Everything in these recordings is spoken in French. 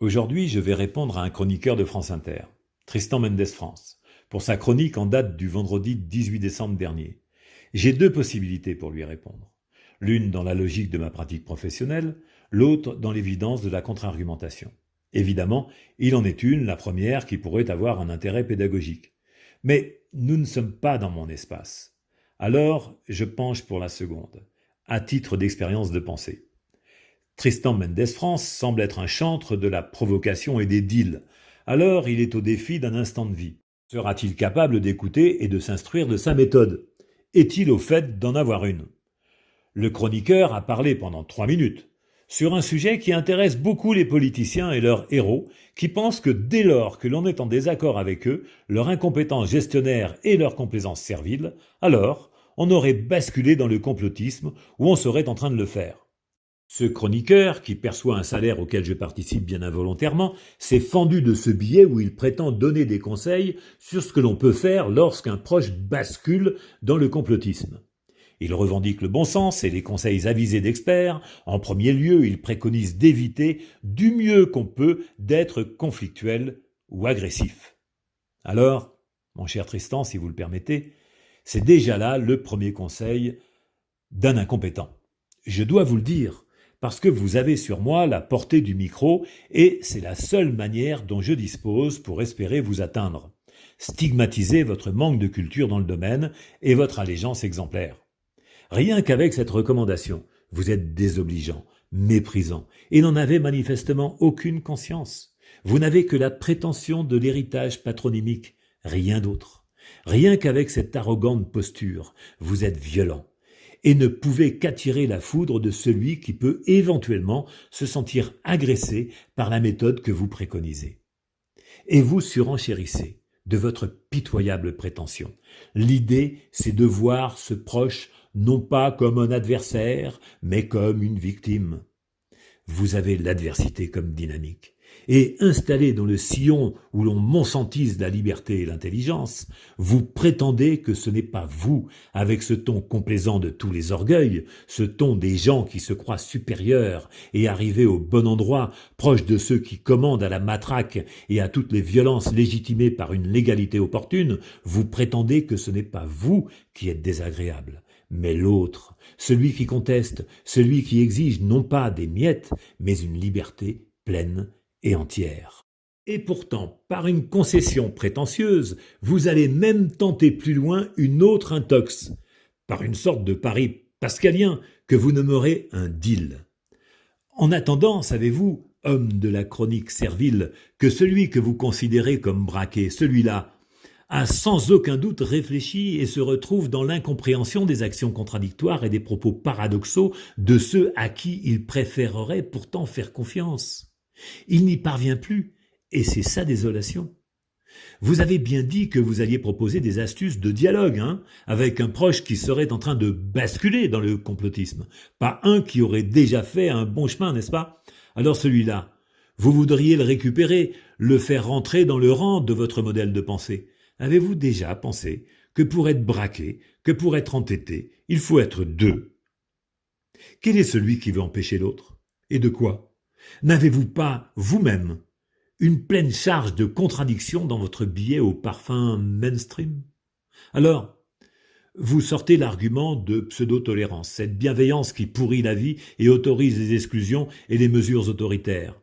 Aujourd'hui, je vais répondre à un chroniqueur de France Inter, Tristan Mendès France, pour sa chronique en date du vendredi 18 décembre dernier. J'ai deux possibilités pour lui répondre. L'une dans la logique de ma pratique professionnelle, l'autre dans l'évidence de la contre-argumentation. Évidemment, il en est une, la première, qui pourrait avoir un intérêt pédagogique. Mais nous ne sommes pas dans mon espace. Alors, je penche pour la seconde, à titre d'expérience de pensée. Tristan Mendès France semble être un chantre de la provocation et des deals. Alors il est au défi d'un instant de vie. Sera-t-il capable d'écouter et de s'instruire de sa méthode? Est-il au fait d'en avoir une? Le chroniqueur a parlé pendant 3 minutes sur un sujet qui intéresse beaucoup les politiciens et leurs héros, qui pensent que dès lors que l'on est en désaccord avec eux, leur incompétence gestionnaire et leur complaisance servile, alors on aurait basculé dans le complotisme ou on serait en train de le faire. Ce chroniqueur, qui perçoit un salaire auquel je participe bien involontairement, s'est fendu de ce billet où il prétend donner des conseils sur ce que l'on peut faire lorsqu'un proche bascule dans le complotisme. Il revendique le bon sens et les conseils avisés d'experts. En premier lieu, il préconise d'éviter du mieux qu'on peut d'être conflictuel ou agressif. Alors, mon cher Tristan, si vous le permettez, c'est déjà là le premier conseil d'un incompétent. Je dois vous le dire, parce que vous avez sur moi la portée du micro et c'est la seule manière dont je dispose pour espérer vous atteindre. Stigmatiser votre manque de culture dans le domaine et votre allégeance exemplaire. Rien qu'avec cette recommandation, vous êtes désobligeant, méprisant et n'en avez manifestement aucune conscience. Vous n'avez que la prétention de l'héritage patronymique, rien d'autre. Rien qu'avec cette arrogante posture, vous êtes violent et ne pouvez qu'attirer la foudre de celui qui peut éventuellement se sentir agressé par la méthode que vous préconisez. Et vous surenchérissez de votre pitoyable prétention. L'idée, c'est de voir ce proche non pas comme un adversaire, mais comme une victime. Vous avez l'adversité comme dynamique. Et installé dans le sillon où l'on monsantise la liberté et l'intelligence, vous prétendez que ce n'est pas vous, avec ce ton complaisant de tous les orgueils, ce ton des gens qui se croient supérieurs et arrivés au bon endroit, proche de ceux qui commandent à la matraque et à toutes les violences légitimées par une légalité opportune, vous prétendez que ce n'est pas vous qui êtes désagréable, mais l'autre, celui qui conteste, celui qui exige non pas des miettes, mais une liberté pleine et entière. Et pourtant, par une concession prétentieuse, vous allez même tenter plus loin une autre intox, par une sorte de pari pascalien que vous nommerez un deal. En attendant, savez-vous, homme de la chronique servile, que celui que vous considérez comme braqué, celui-là, a sans aucun doute réfléchi et se retrouve dans l'incompréhension des actions contradictoires et des propos paradoxaux de ceux à qui il préférerait pourtant faire confiance. Il n'y parvient plus, et c'est sa désolation. Vous avez bien dit que vous alliez proposer des astuces de dialogue, avec un proche qui serait en train de basculer dans le complotisme, pas un qui aurait déjà fait un bon chemin, n'est-ce pas? Alors celui-là, vous voudriez le récupérer, le faire rentrer dans le rang de votre modèle de pensée. Avez-vous déjà pensé que pour être braqué, que pour être entêté, il faut être deux? Quel est celui qui veut empêcher l'autre? Et de quoi? N'avez-vous pas, vous-même, une pleine charge de contradiction dans votre billet au parfum mainstream? Alors, vous sortez l'argument de pseudo-tolérance, cette bienveillance qui pourrit la vie et autorise les exclusions et les mesures autoritaires.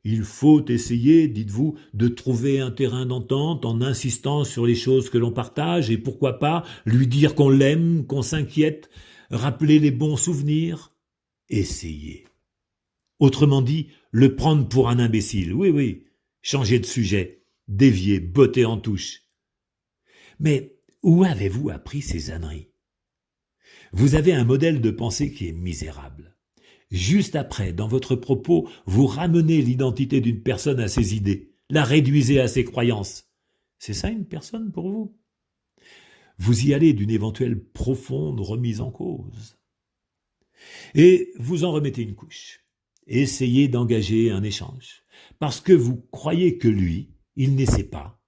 Il faut essayer, dites-vous, de trouver un terrain d'entente en insistant sur les choses que l'on partage et pourquoi pas lui dire qu'on l'aime, qu'on s'inquiète, rappeler les bons souvenirs. Essayez. Autrement dit, le prendre pour un imbécile, oui, changer de sujet, dévier, botter en touche. Mais où avez-vous appris ces âneries? Vous avez un modèle de pensée qui est misérable. Juste après, dans votre propos, vous ramenez l'identité d'une personne à ses idées, la réduisez à ses croyances. C'est ça une personne pour vous? Vous y allez d'une éventuelle profonde remise en cause. Et vous en remettez une couche. Essayez d'engager un échange, parce que vous croyez que lui, il n'essaie pas.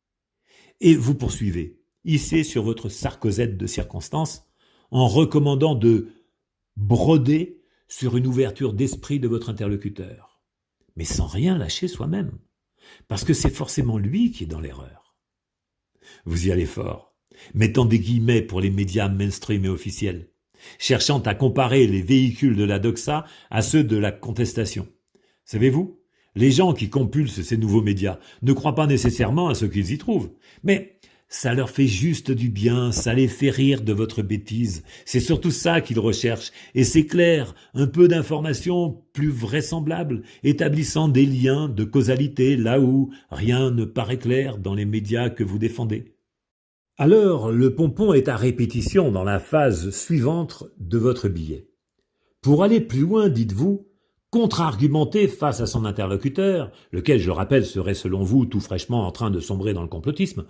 Et vous poursuivez, hissé sur votre sarcosette de circonstance, en recommandant de broder sur une ouverture d'esprit de votre interlocuteur. mais sans rien lâcher soi-même, parce que c'est forcément lui qui est dans l'erreur. Vous y allez fort, mettant des guillemets pour les médias mainstream et officiels, cherchant à comparer les véhicules de la doxa à ceux de la contestation. Savez-vous, les gens qui compulsent ces nouveaux médias ne croient pas nécessairement à ce qu'ils y trouvent, mais ça leur fait juste du bien, ça les fait rire de votre bêtise. C'est surtout ça qu'ils recherchent, et c'est clair, un peu d'informations plus vraisemblables, établissant des liens de causalité là où rien ne paraît clair dans les médias que vous défendez. Alors, le pompon est à répétition dans la phase suivante de votre billet. Pour aller plus loin, dites-vous, contre-argumenter face à son interlocuteur, lequel, je le rappelle, serait selon vous tout fraîchement en train de sombrer dans le complotisme,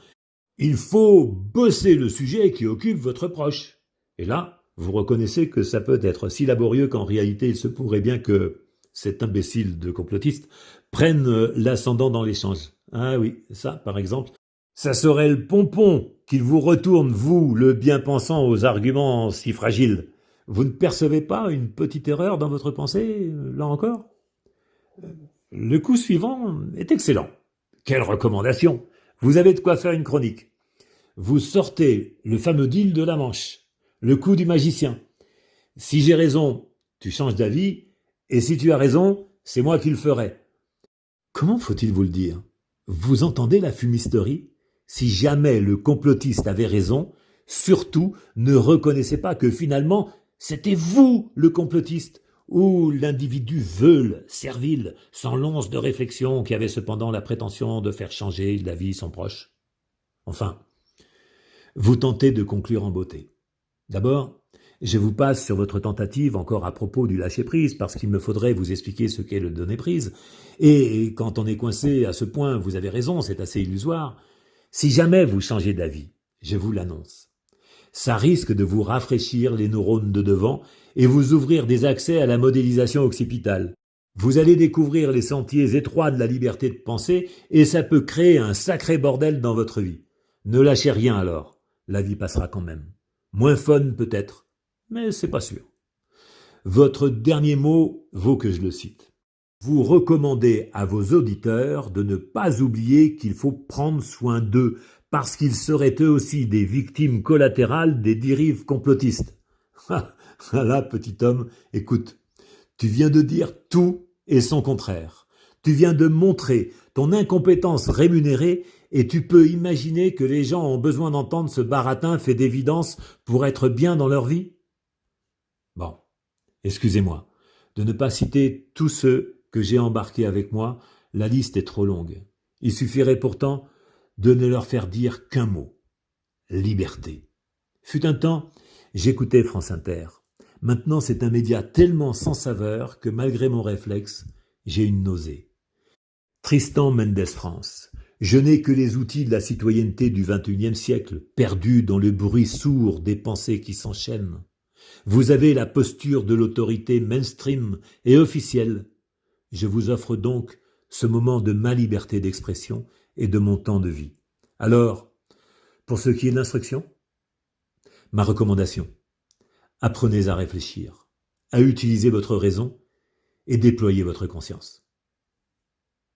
il faut bosser le sujet qui occupe votre proche. Et là, vous reconnaissez que ça peut être si laborieux qu'en réalité il se pourrait bien que cet imbécile de complotiste prenne l'ascendant dans l'échange. Ah oui, ça, par exemple, ça serait le pompon qu'il vous retourne, vous, le bien-pensant aux arguments si fragiles. Vous ne percevez pas une petite erreur dans votre pensée, là encore? Le coup suivant est excellent. Quelle recommandation! Vous avez de quoi faire une chronique. Vous sortez le fameux deal de la Manche, le coup du magicien. Si j'ai raison, tu changes d'avis, et si tu as raison, c'est moi qui le ferai. Comment faut-il vous le dire? Vous entendez la fumisterie? Si jamais le complotiste avait raison, surtout ne reconnaissez pas que finalement, c'était vous le complotiste, ou l'individu veule, servile, sans l'once de réflexion, qui avait cependant la prétention de faire changer d'avis son proche. Enfin, vous tentez de conclure en beauté. D'abord, je vous passe sur votre tentative encore à propos du lâcher-prise, parce qu'il me faudrait vous expliquer ce qu'est le donner-prise. Et quand on est coincé à ce point, vous avez raison, c'est assez illusoire. Si jamais vous changez d'avis, je vous l'annonce, ça risque de vous rafraîchir les neurones de devant et vous ouvrir des accès à la modélisation occipitale. Vous allez découvrir les sentiers étroits de la liberté de penser et ça peut créer un sacré bordel dans votre vie. Ne lâchez rien alors, la vie passera quand même. Moins fun peut-être, mais c'est pas sûr. Votre dernier mot vaut que je le cite. Vous recommandez à vos auditeurs de ne pas oublier qu'il faut prendre soin d'eux, parce qu'ils seraient eux aussi des victimes collatérales des dérives complotistes. Ah là, petit homme, écoute, tu viens de dire tout et son contraire. Tu viens de montrer ton incompétence rémunérée et tu peux imaginer que les gens ont besoin d'entendre ce baratin fait d'évidence pour être bien dans leur vie? Bon, excusez-moi de ne pas citer tous ceux que j'ai embarqués avec moi, la liste est trop longue. Il suffirait pourtant de ne leur faire dire qu'un mot. Liberté. Fut un temps, j'écoutais France Inter. Maintenant, c'est un média tellement sans saveur que malgré mon réflexe, j'ai une nausée. Tristan Mendès France. Je n'ai que les outils de la citoyenneté du XXIe siècle, perdus dans le bruit sourd des pensées qui s'enchaînent. Vous avez la posture de l'autorité mainstream et officielle. Je vous offre donc ce moment de ma liberté d'expression et de mon temps de vie. Alors, pour ce qui est de l'instruction, ma recommandation, apprenez à réfléchir, à utiliser votre raison et déployer votre conscience.